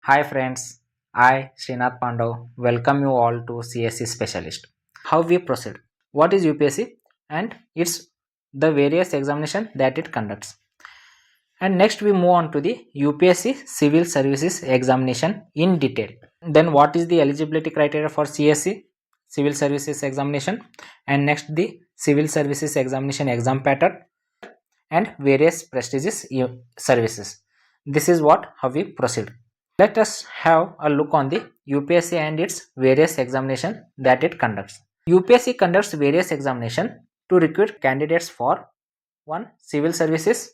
Hi friends, I Srinath Pandav welcome you all to CSC Specialist. How we proceed? What is UPSC and its the various examination that it conducts. And next we move on to the UPSC Civil Services Examination in detail. Then what is the eligibility criteria for CSC Civil Services Examination, and next the Civil Services Examination exam pattern and various prestigious services. This is what how we proceed. Let us have a look on the UPSC and its various examination that it conducts. UPSC conducts various examination to recruit candidates for 1. Civil services,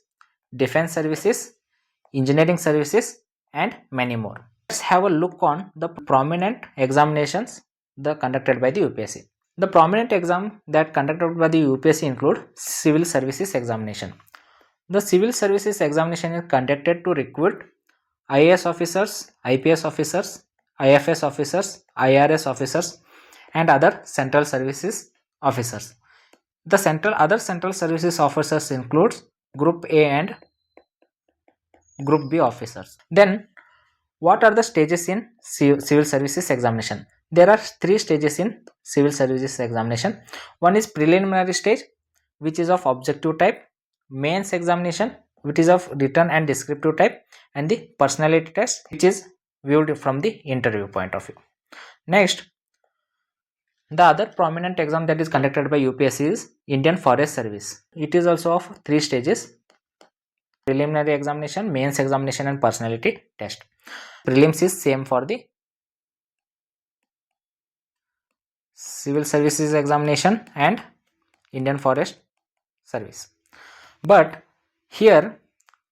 defense services, engineering services and many more. Let's have a look on the prominent examinations conducted by the UPSC. The prominent exam that conducted by the UPSC include civil services examination. The civil services examination is conducted to recruit IAS officers, IPS officers, IFS officers, IRS officers, and other central services officers. The other central services officers includes Group A and Group B officers. Then, what are the stages in civil services examination? There are 3 stages in civil services examination. One is preliminary stage, which is of objective type, mains examination, which is of written and descriptive type, and the personality test, which is viewed from the interview point of view. Next, the other prominent exam that is conducted by UPSC is Indian Forest Service. It is also of 3 stages: preliminary examination, mains examination and personality test. Prelims is same for the civil services examination and Indian Forest Service. But here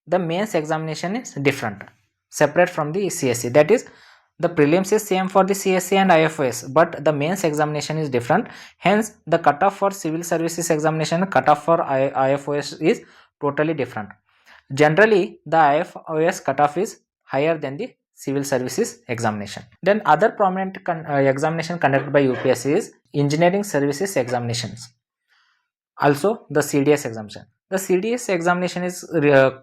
the mains examination is different, separate from the CSC. That is, the prelims is same for the CSC and IFS, but the mains examination is different. Hence, the cutoff for civil services examination, cutoff for IFS is totally different. Generally, the IFS cutoff is higher than the civil services examination. Then other prominent examination conducted by UPSC is engineering services examinations. Also, the CDS examination. The CDS examination is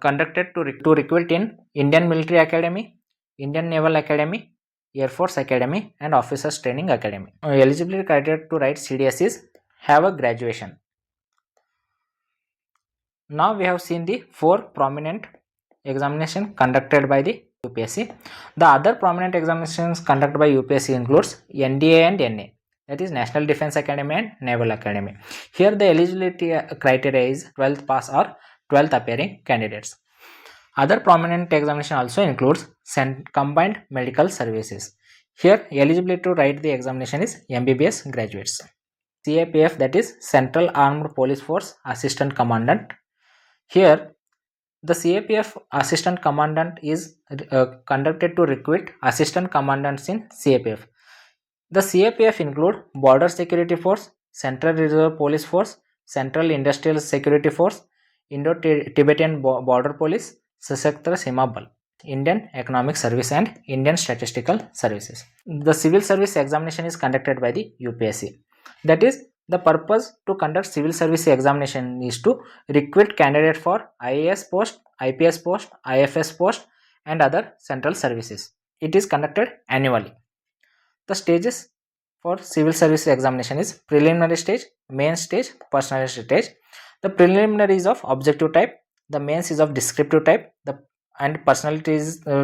conducted to recruit in Indian Military Academy, Indian Naval Academy, Air Force Academy and Officers Training Academy. Eligibility criteria to write CDS is have a graduation. Now we have seen the 4 prominent examination conducted by the UPSC. The other prominent examinations conducted by UPSC includes NDA and NA. That is National Defense Academy and Naval Academy. Here the eligibility criteria is 12th pass or 12th appearing candidates. Other prominent examination also includes combined medical services. Here eligibility to write the examination is MBBS graduates. CAPF, that is Central Armed Police Force Assistant Commandant. Here the CAPF Assistant Commandant is conducted to recruit Assistant Commandants in CAPF. The CAPF include Border Security Force, Central Reserve Police Force, Central Industrial Security Force, Indo-Tibetan Border Police, Sashastra Seema Bal, Indian Economic Service and Indian Statistical Services. The civil service examination is conducted by the UPSC. That is, the purpose to conduct civil service examination is to recruit candidate for IAS post, IPS post, IFS post and other central services. It is conducted annually. The stages for civil service examination is preliminary stage, main stage, personality stage. The preliminary is of objective type, the mains is of descriptive type, and personality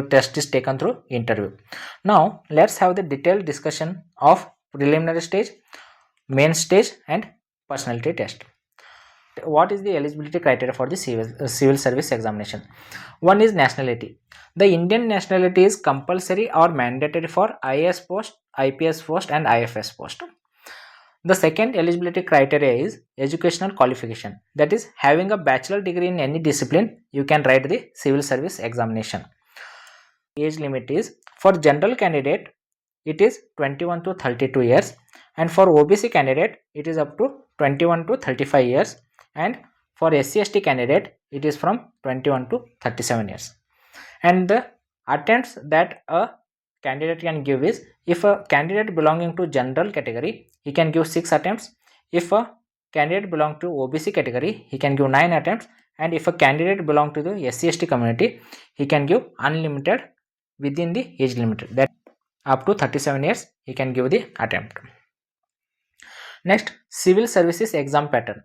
test is taken through interview. Now let's have the detailed discussion of preliminary stage, main stage and personality test. What is the eligibility criteria for the civil service examination? One is nationality. The Indian nationality is compulsory or mandatory for IAS post, IPS post and IFS post. The second eligibility criteria is educational qualification. That is, having a bachelor degree in any discipline, you can write the civil service examination. Age limit is, for general candidate, it is 21 to 32 years, and for OBC candidate, it is up to 21 to 35 years, and for SC/ST candidate, it is from 21 to 37 years. And the attempts that a candidate can give is, if a candidate belonging to general category, he can give 6 attempts. If a candidate belong to OBC category, he can give 9 attempts, and if a candidate belong to the SC/ST community, he can give unlimited within the age limit, that up to 37 years he can give the attempt. Next, civil services exam pattern.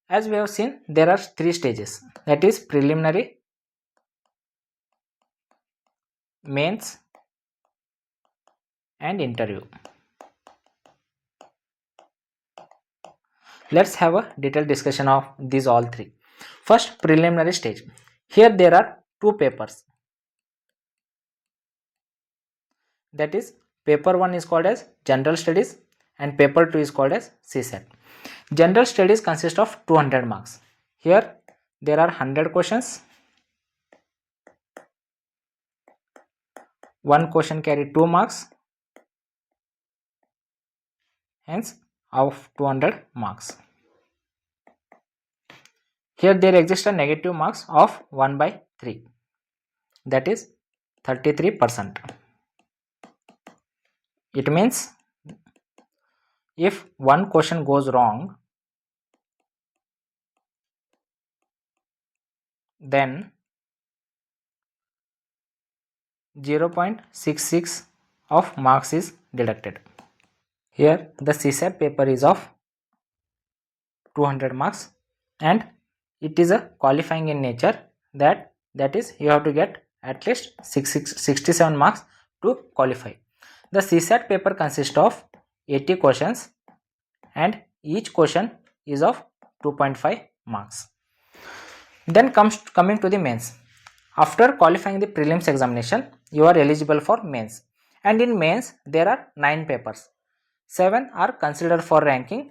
As we have seen, there are 3 stages, that is preliminary, mains and interview. Let's have a detailed discussion of these all 3. First, preliminary stage. Here there are 2 papers, that is paper 1 is called as general studies and paper 2 is called as CSAT. General studies consist of 200 marks. Here there are 100 questions. One question carry 2 marks, hence of 200 marks. Here there exists a negative marks of 1 by 3, that is 33%. It means if one question goes wrong, then 0.66 of marks is deducted. Here the CSAT paper is of 200 marks and it is a qualifying in nature, that is you have to get at least 67 marks to qualify. The CSAT paper consists of 80 questions and each question is of 2.5 marks. Then coming to the mains. After qualifying the prelims examination, you are eligible for mains, and in mains there are 9 papers. 7 are considered for ranking,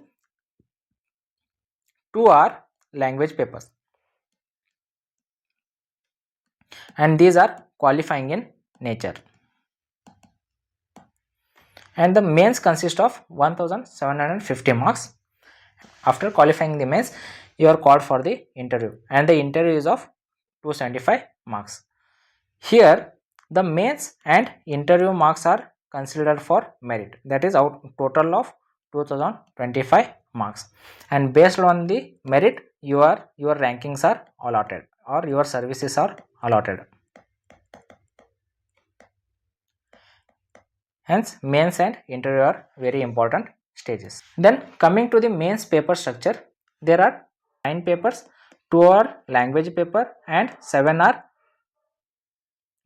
2 are language papers, and these are qualifying in nature. And the mains consist of 1750 marks. After qualifying the mains, you are called for the interview, and the interview is of 275 marks. Here the mains and interview marks are considered for merit, that is out total of 2025 marks, and based on the merit your rankings are allotted or your services are allotted. Hence mains and interview are very important stages. Then coming to the mains paper structure, there are 9 papers, 2 are language paper and 7 are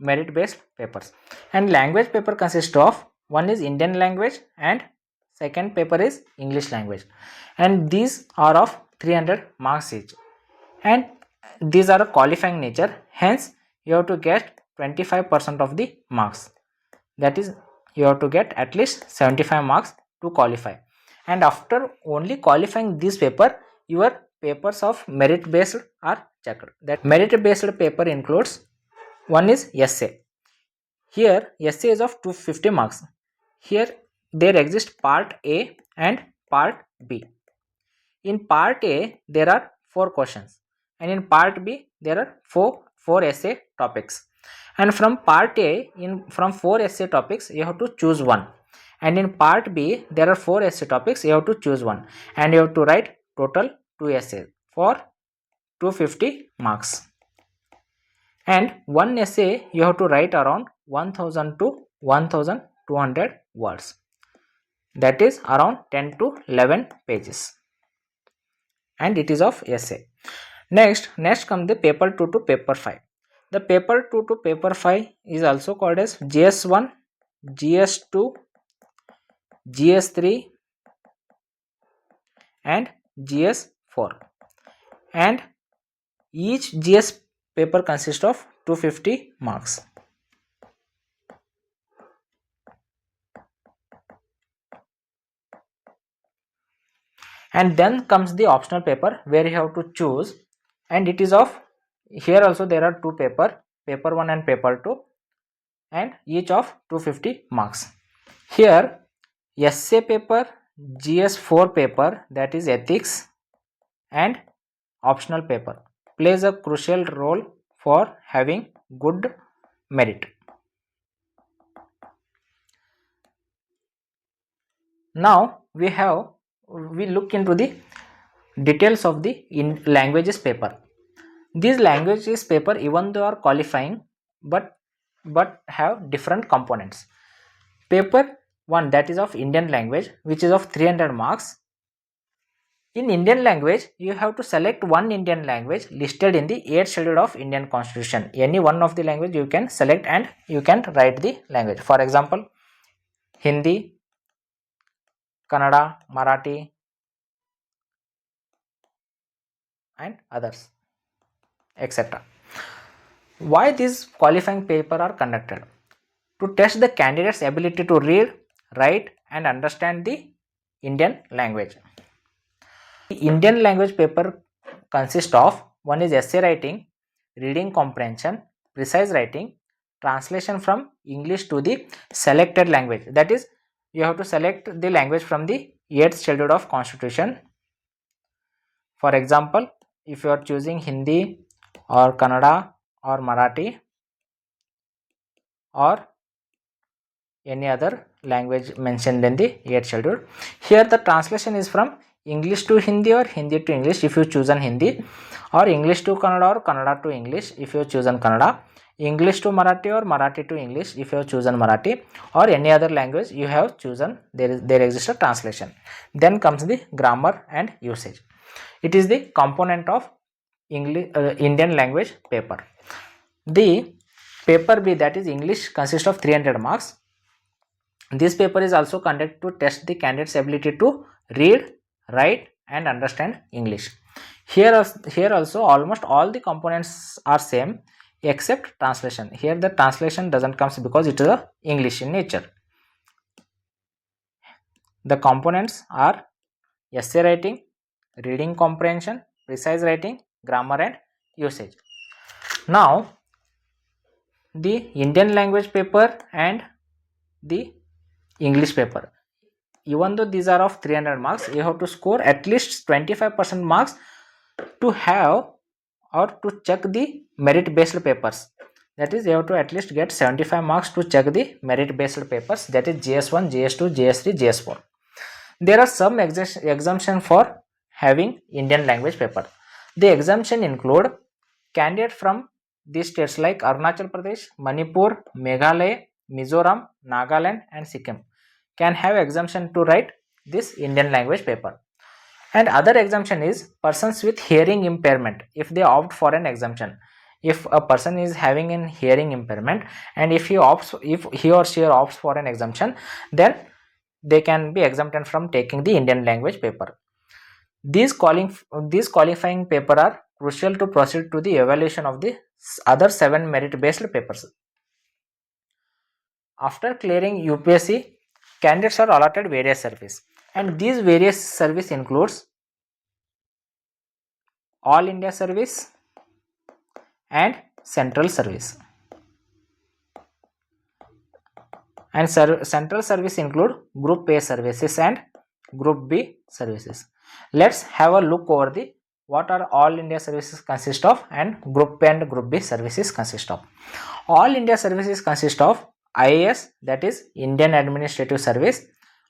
merit based papers. And language paper consists of, one is Indian language and second paper is English language, and these are of 300 marks each, and these are a qualifying nature, hence you have to get 25% of the marks, that is you have to get at least 75 marks to qualify. And after only qualifying this paper, your papers of merit based are checked. That merit based paper includes, one is essay. Here essay is of 250 marks. Here there exist part A and part B. In part A there are 4 questions, and in part B there are 4 essay topics. And from part A, from 4 essay topics you have to choose one, and in part B there are 4 essay topics, you have to choose one, and you have to write total 2 essays for 250 marks. And one essay you have to write around 1000 to 1200 words, that is around 10 to 11 pages, and it is of essay. Next comes the paper 2 to paper 5. The paper 2 to paper 5 is also called as GS1, GS2, GS3 and GS4, and each GS paper consists of 250 marks. And then comes the optional paper where you have to choose, and it is of, here also there are 2 paper 1 and paper 2, and each of 250 marks. Here essay paper, GS4 paper, that is ethics, and optional paper plays a crucial role for having good merit. Now we look into the details of the languages paper. These languages paper, even though are qualifying, but but have different components. Paper 1, that is of Indian language, which is of 300 marks. In Indian language, you have to select one Indian language listed in the 8th schedule of Indian Constitution. Any one of the language you can select and you can write the language. For example, Hindi, Kannada, Marathi, and others, etc. Why these qualifying paper are conducted? To test the candidate's ability to read, write, and understand the Indian language. The Indian language paper consists of: one is essay writing, reading comprehension, precise writing, translation from English to the selected language. That is, you have to select the language from the 8th schedule of Constitution. For example, if you are choosing Hindi or Kannada or Marathi or any other language mentioned in the 8th schedule, here the translation is from English to Hindi or Hindi to English if you chosen Hindi, or English to Kannada or Kannada to English if you have chosen Kannada, English to Marathi or Marathi to English if you have chosen Marathi, or any other language you have chosen. There exists a translation. Then comes the grammar and usage. It is the component of Indian language paper. The paper B, that is English, consists of 300 marks. This paper is also conducted to test the candidate's ability to read, write, and understand English. Here also almost all the components are same except translation. Here the translation doesn't come because it is a English in nature. The components are essay writing, reading comprehension, precise writing, grammar, and usage. Now, the Indian language paper and the English paper, even though these are of 300 marks, you have to score at least 25% marks to have or to check the merit based papers. That is, you have to at least get 75 marks to check the merit based papers, that is GS1, GS2, GS3, GS4. There are some exemption for having Indian language paper. The exemption include candidates from these states like Arunachal Pradesh, Manipur, Meghalaya, Mizoram, Nagaland, and Sikkim can have exemption to write this Indian language paper. And other exemption is persons with hearing impairment, if they opt for an exemption. If a person is having an hearing impairment and if he or she opts for an exemption, then they can be exempted from taking the Indian language paper. These qualifying paper are crucial to proceed to the evaluation of the other 7 merit based papers. After clearing UPSC, candidates are allotted various service, and these various service includes All India service and Central service. And Central service include Group A services and Group B services. Let's have a look over the what are All India services consist of and Group A and Group B services consist of. All India services consist of IAS, that is Indian Administrative Service,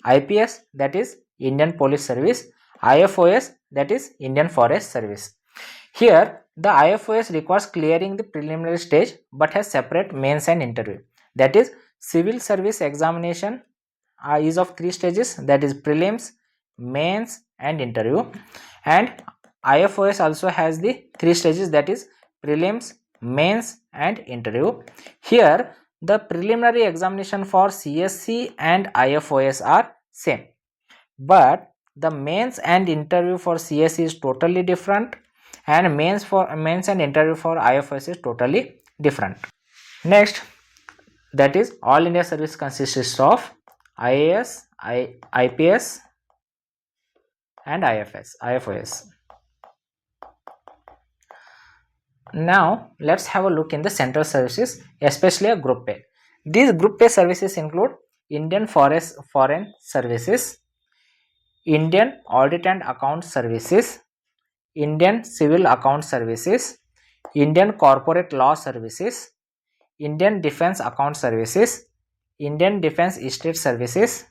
IPS, that is Indian Police Service, IFOS, that is Indian Forest Service. Here the IFOS requires clearing the preliminary stage but has separate mains and interview. That is, civil service examination is of 3 stages, that is prelims, mains, and interview. And IFOS also has the 3 stages, that is prelims, mains, and interview. Here the preliminary examination for CSC and IFOS are same, but the mains and interview for CSC is totally different, and mains and interview for IFOS is totally different. Next, that is All India service consists of IAS, IPS, and IFOS. Now let's have a look in the central services, especially a Group A. These Group A services include Indian Foreign Services, Indian Audit and Account Services, Indian Civil Account Services, Indian Corporate Law Services, Indian Defence Account Services, Indian Defence Estate Services,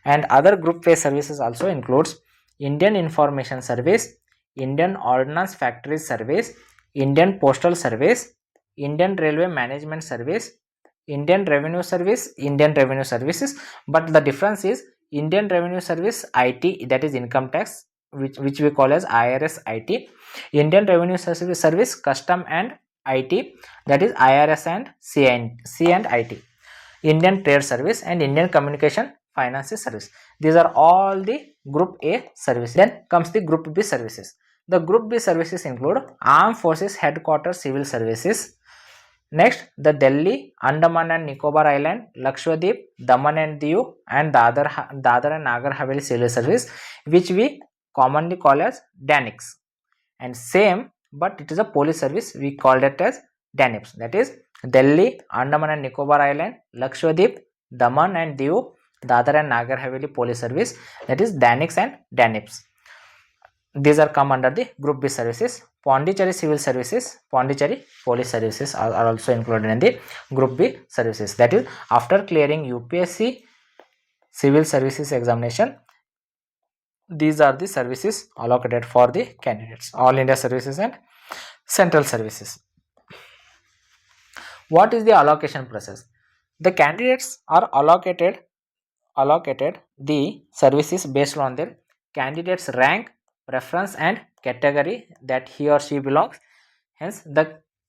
and other Group A services also includes Indian Information Service, Indian Ordnance Factories Service, Indian Postal Service, Indian Railway Management Service, Indian Revenue Service, Indian Revenue Services, but the difference is Indian Revenue Service IT, that is income tax, which we call as IRS IT. Indian Revenue Service Custom and IT, that is IRS and C and IT. Indian Trade Service and Indian Communication Finance Service. These are all the Group A services. Then comes the Group B services. The Group B services include Armed Forces Headquarters Civil Services. Next, the Delhi, Andaman and Nicobar Island, Lakshadweep, Daman and Diu, and Dadar and Nagar Haveli Civil Service, which we commonly call as DANIX. And same, but it is a police service, we called it as DANIPS. That is Delhi, Andaman and Nicobar Island, Lakshadweep, Daman and Diu, Dadar and Nagar Haveli Police Service, that is DANIX and DANIPS. These are come under the Group B services. Pondicherry Civil Services, Pondicherry Police Services are also included in the Group B services. That is, after clearing UPSC Civil Services examination, these are the services allocated for the candidates, All India Services and Central Services. What is the allocation process? The candidates are allocated the services based on their candidate's rank, preference and category that he or she belongs. Hence,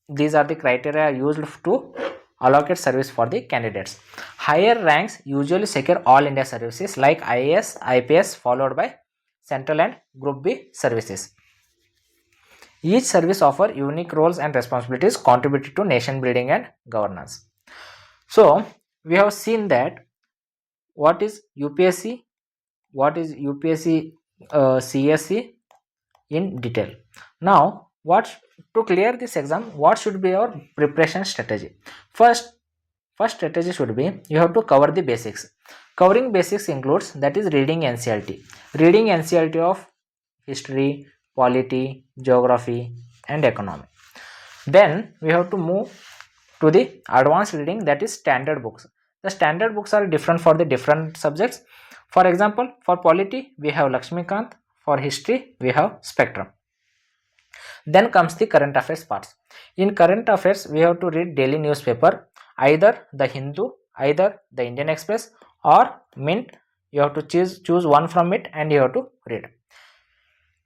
these are the criteria used to allocate service for the candidates. Higher ranks usually secure All India services like IAS, IPS, followed by Central and Group B services. Each service offers unique roles and responsibilities contributed to nation building and governance. So, we have seen that what is UPSC, what is UPSC CSC in detail. Now, to clear this exam, what should be our preparation strategy? First strategy should be, you have to cover the basics. Covering basics includes, that is reading NCLT of history, polity, geography and economy. Then we have to move to the advanced reading, that is standard books. The standard books are different for the different subjects. For example, for polity we have Lakshmikant, for history we have Spectrum. Then comes the current affairs parts. In current affairs we have to read daily newspaper, either the Hindu, either the Indian Express or Mint. You have to choose one from it and you have to read.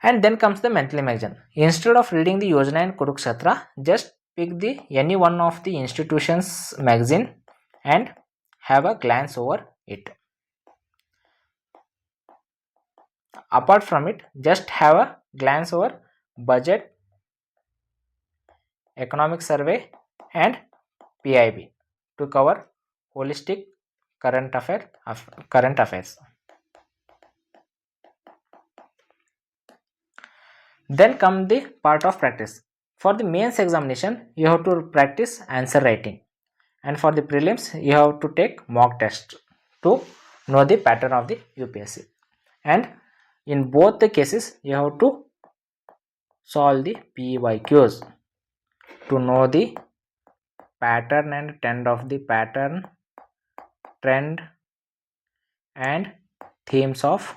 And then comes the monthly magazine. Instead of reading the Yojana and Kurukshetra, just pick any one of the institutions magazine and have a glance over it. Apart from it, just have a glance over budget, economic survey and PIB to cover holistic current affairs. Then come the part of practice. For the mains examination, you have to practice answer writing, and for the prelims, you have to take mock test to know the pattern of the UPSC. And in both the cases, you have to solve the PYQs to know the pattern and trend of the pattern, trend and themes of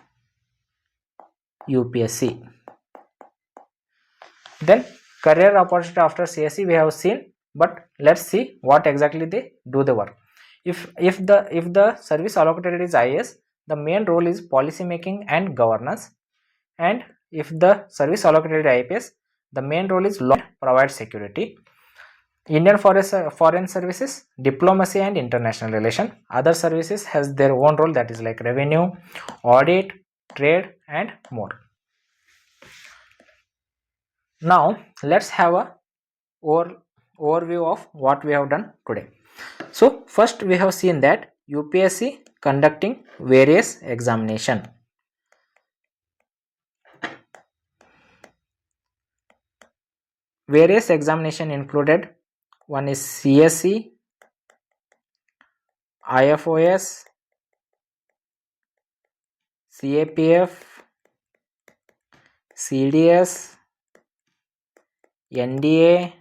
UPSC. Then career opportunity after CSE we have seen, but let's see what exactly they do the work. If the service allocated is IAS, the main role is policy making and governance, and if the service allocated is IPS, the main role is law, provide security. Indian foreign services, diplomacy and international relation. Other services has their own role, that is like revenue, audit, trade and more. Now let's have a overview of what we have done today. So first we have seen that UPSC conducting various examination. Various examination included, one is CSE, IFOS, CAPF, CDS, NDA,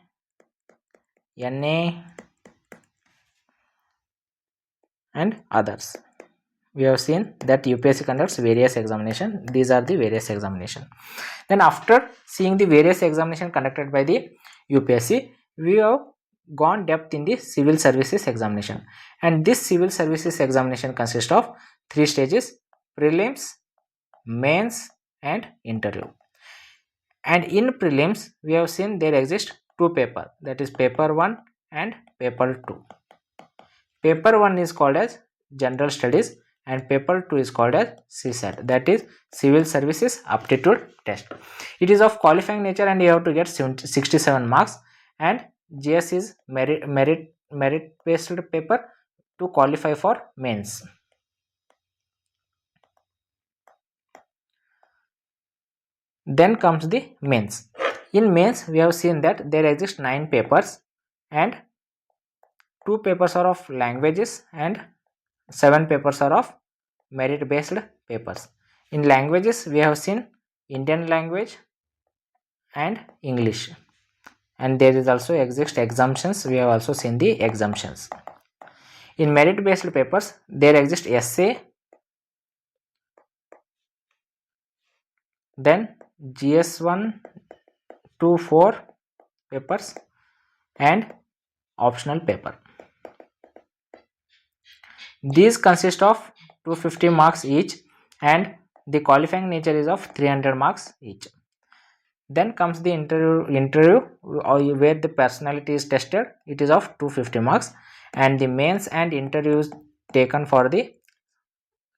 NA and others. We have seen that UPSC conducts various examination. These are the various examination. Then after seeing the various examination conducted by the UPSC, we have gone depth in the civil services examination, and this civil services examination consists of 3 stages: prelims, mains and interview. And in prelims we have seen there exist 2 papers, that is paper 1 and paper 2. Paper 1 is called as general studies and paper 2 is called as CSAT, that is civil services aptitude test. It is of qualifying nature and you have to get 67 marks, and GS is merit based paper to qualify for mains. Then comes the mains. In mains we have seen that there exist 9 papers and 2 papers are of languages and 7 papers are of merit based papers. In languages we have seen Indian language and English, and there is also exist exemptions. We have also seen the exemptions. In merit based papers there exist essay, then GS1 to 4 papers and optional paper. These consist of 250 marks each and the qualifying nature is of 300 marks each. Then comes the interview where the personality is tested. It is of 250 marks, and the mains and interviews taken for the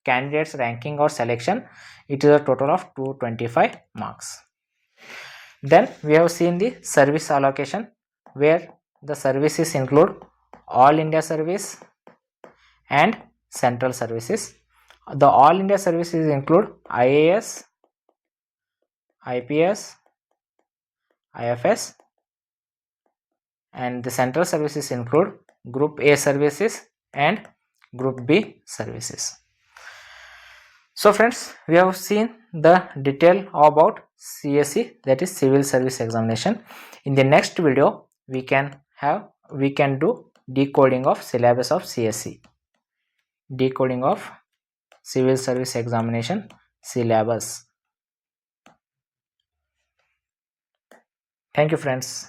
candidates ranking or selection, it is a total of 225 marks. Then we have seen the service allocation, where the services include all India service and central services. The all India services include IAS, IPS, IFS, and the central services include Group A services and Group B services. So friends, we have seen the detail about CSE, that is Civil Service Examination. In the next video we can do decoding of syllabus of CSE, decoding of Civil Service Examination syllabus. Thank you friends.